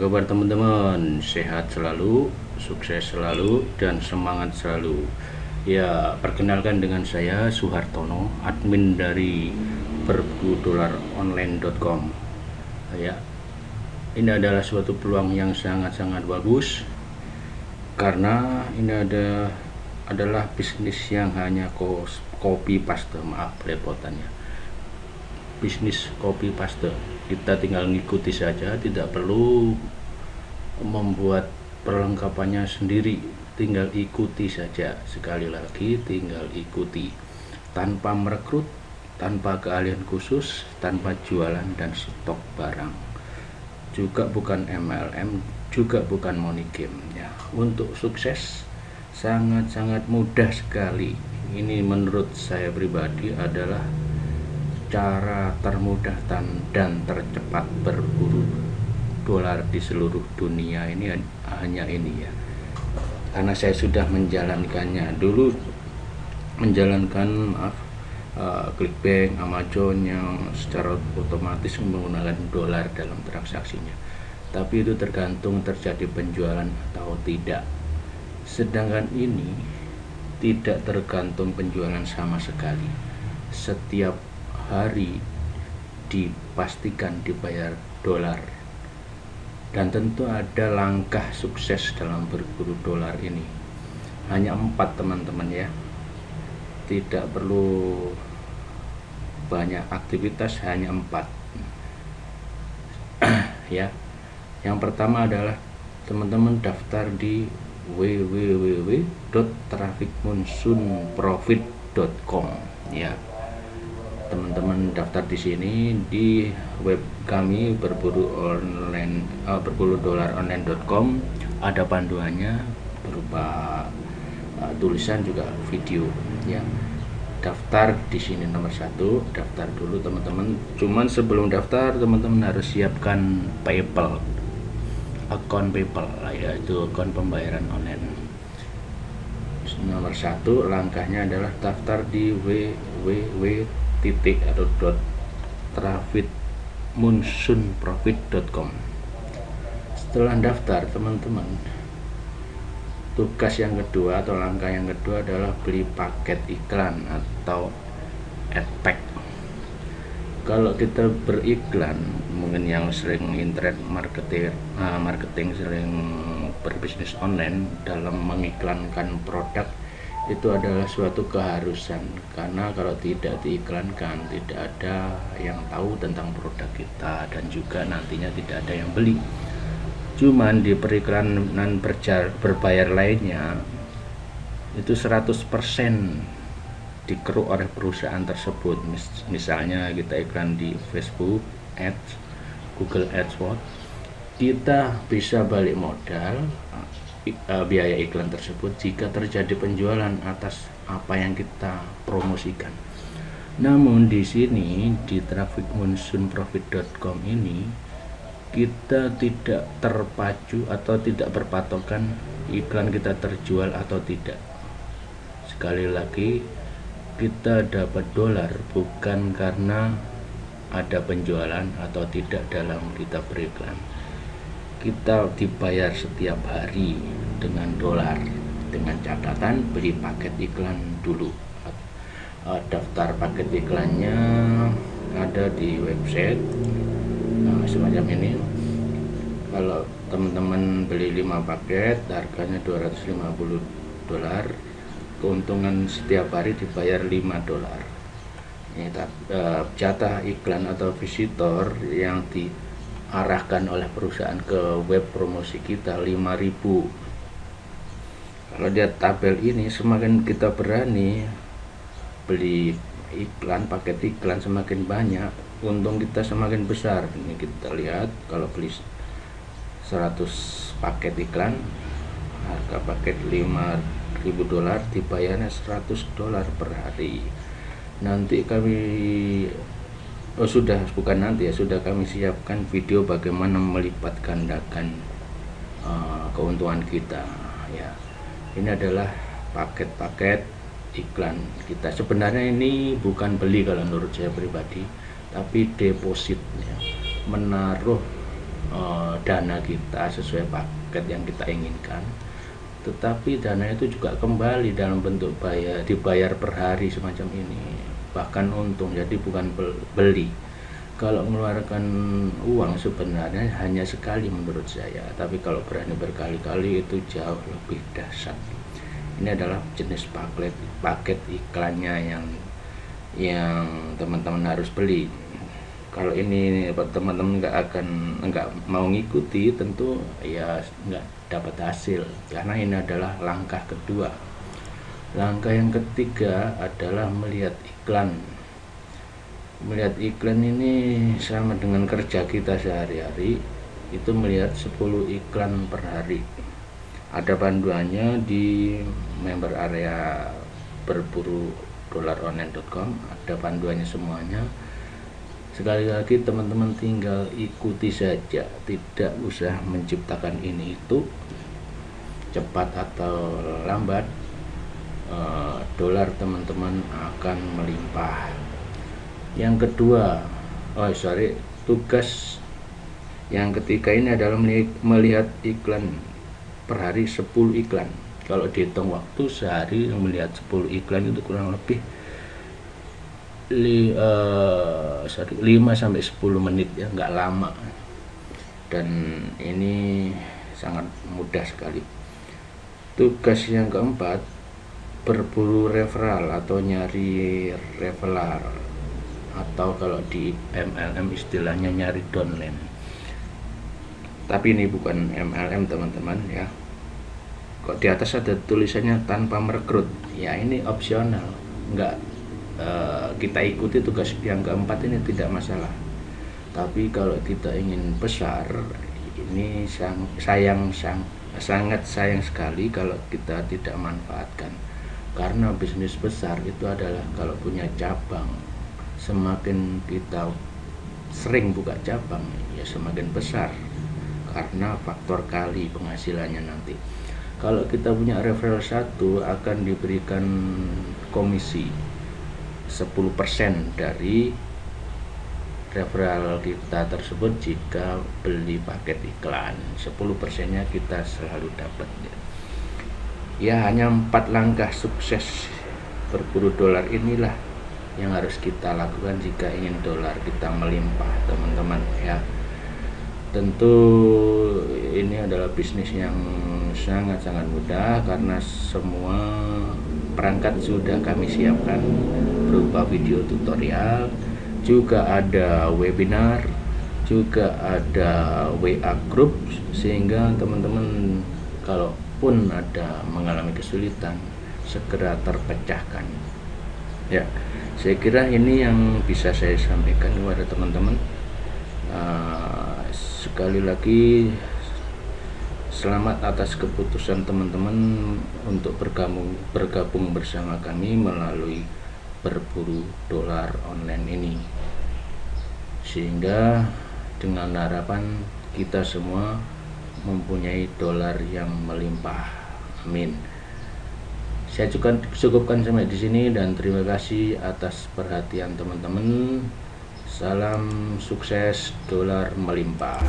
kabar teman-teman? Sehat selalu, sukses selalu, dan semangat selalu. Ya, perkenalkan dengan saya Suhartono, admin dari berbudolaronline.com. Ya, ini adalah suatu peluang yang sangat-sangat bagus karena ini adalah bisnis yang hanya copy paste, maaf belepotannya. Bisnis copy paste, kita tinggal ngikuti saja, tidak perlu membuat perlengkapannya sendiri, tinggal ikuti saja. Sekali lagi, tinggal ikuti, tanpa merekrut, tanpa keahlian khusus, tanpa jualan dan stok barang, juga bukan MLM, juga bukan money game ya. Untuk sukses sangat-sangat mudah sekali. Ini menurut saya pribadi adalah cara termudah dan tercepat berburu dolar di seluruh dunia. Ini hanya ini ya, karena saya sudah menjalankannya dulu, menjalankan Clickbank, Amazon yang secara otomatis menggunakan dolar dalam transaksinya, tapi itu tergantung terjadi penjualan atau tidak. Sedangkan ini tidak tergantung penjualan sama sekali. Setiap hari dipastikan dibayar dolar, dan tentu ada langkah sukses dalam berburu dolar ini. Hanya 4 teman-teman ya, tidak perlu banyak aktivitas, hanya 4 ya. Yang pertama adalah teman-teman daftar di www.trafficmonsoonprofit.com ya. Teman-teman daftar di sini, di web kami berbudolaronline.com. Ada panduannya berupa tulisan juga video ya. Daftar di sini nomor 1, daftar dulu teman-teman. Cuman sebelum daftar teman-teman harus siapkan PayPal, akun PayPal ya, itu akun pembayaran online. Nomor 1 langkahnya adalah daftar di www.trafficmonsoonprofit.com. Setelah daftar teman-teman, tugas yang kedua atau langkah yang kedua adalah beli paket iklan atau adpack. Kalau kita beriklan, mungkin yang sering internet marketing sering berbisnis online, dalam mengiklankan produk itu adalah suatu keharusan, karena kalau tidak diiklankan tidak ada yang tahu tentang produk kita, dan juga nantinya tidak ada yang beli. Cuman di periklanan berbayar lainnya itu 100% dikeruk oleh perusahaan tersebut. Misalnya kita iklan di Facebook Ads, Google AdWords, kita bisa balik modal biaya iklan tersebut jika terjadi penjualan atas apa yang kita promosikan. Namun di sini di trafficmonsoonprofit.com ini kita tidak terpacu atau tidak berpatokan iklan kita terjual atau tidak. Sekali lagi, kita dapat dolar bukan karena ada penjualan atau tidak dalam kita beriklan. Kita dibayar setiap hari dengan dolar, dengan catatan beli paket iklan dulu. Daftar paket iklannya ada di website semacam ini. Kalau teman-teman beli 5 paket, harganya $250, keuntungan setiap hari dibayar $5. Ini jatah iklan atau visitor yang diarahkan oleh perusahaan ke web promosi kita 5.000. Kalau lihat tabel ini, semakin kita berani beli iklan, paket iklan semakin banyak, untung kita semakin besar. Ini kita lihat, kalau beli 100 paket iklan, harga paket $5.000, dibayarnya $100 per hari. Nanti sudah kami siapkan video bagaimana melipat gandakan keuntungan kita ya. Ini adalah paket-paket iklan kita. Sebenarnya ini bukan beli kalau menurut saya pribadi, tapi deposit ya. Menaruh dana kita sesuai paket yang kita inginkan, tetapi dana itu juga kembali dalam bentuk dibayar per hari semacam ini, bahkan untung. Jadi bukan beli. Kalau mengeluarkan uang sebenarnya hanya sekali menurut saya, tapi kalau berani berkali-kali itu jauh lebih dahsyat. Ini adalah jenis paket iklannya yang teman-teman harus beli. Kalau ini teman-teman nggak mau ngikuti, tentu ya nggak dapat hasil, karena ini adalah langkah kedua. Langkah yang ketiga adalah melihat iklan. Melihat iklan ini sama dengan kerja kita sehari-hari, itu melihat 10 iklan per hari. Ada panduannya di member area berburu $online.com, ada panduannya semuanya. Sekali lagi teman-teman tinggal ikuti saja, tidak usah menciptakan ini itu. Cepat atau lambat dolar teman-teman akan melimpah. Yang kedua, tugas yang ketiga ini adalah melihat iklan per hari 10 iklan. Kalau dihitung waktu sehari melihat 10 iklan itu kurang lebih 5 sampai 10 menit ya, nggak lama. Dan ini sangat mudah sekali. Tugas yang keempat, berburu referral atau nyari referral, atau kalau di MLM istilahnya nyari downline. Tapi ini bukan MLM teman-teman ya. Kok di atas ada tulisannya tanpa merekrut, ya ini opsional, nggak kita ikuti tugas yang keempat ini tidak masalah. Tapi kalau kita ingin besar, ini sangat sayang sekali kalau kita tidak manfaatkan. Karena bisnis besar itu adalah kalau punya cabang. Semakin kita sering buka cabang, ya semakin besar, karena faktor kali penghasilannya nanti. Kalau kita punya referral 1, akan diberikan komisi 10% dari referral kita tersebut jika beli paket iklan. 10%-nya kita selalu dapat. Ya, hanya 4 langkah sukses berburu dolar inilah yang harus kita lakukan jika ingin dolar kita melimpah teman-teman ya. Tentu ini adalah bisnis yang sangat-sangat mudah karena semua perangkat sudah kami siapkan berupa video tutorial, juga ada webinar, juga ada WA group, sehingga teman-teman kalaupun ada mengalami kesulitan segera terpecahkan ya. Saya kira ini yang bisa saya sampaikan kepada teman-teman. Sekali lagi selamat atas keputusan teman-teman untuk bergabung bersama kami melalui berburu dolar online ini, sehingga dengan harapan kita semua mempunyai dolar yang melimpah. Amin. Saya cukupkan sampai di sini dan terima kasih atas perhatian teman-teman. Salam sukses, dolar melimpah.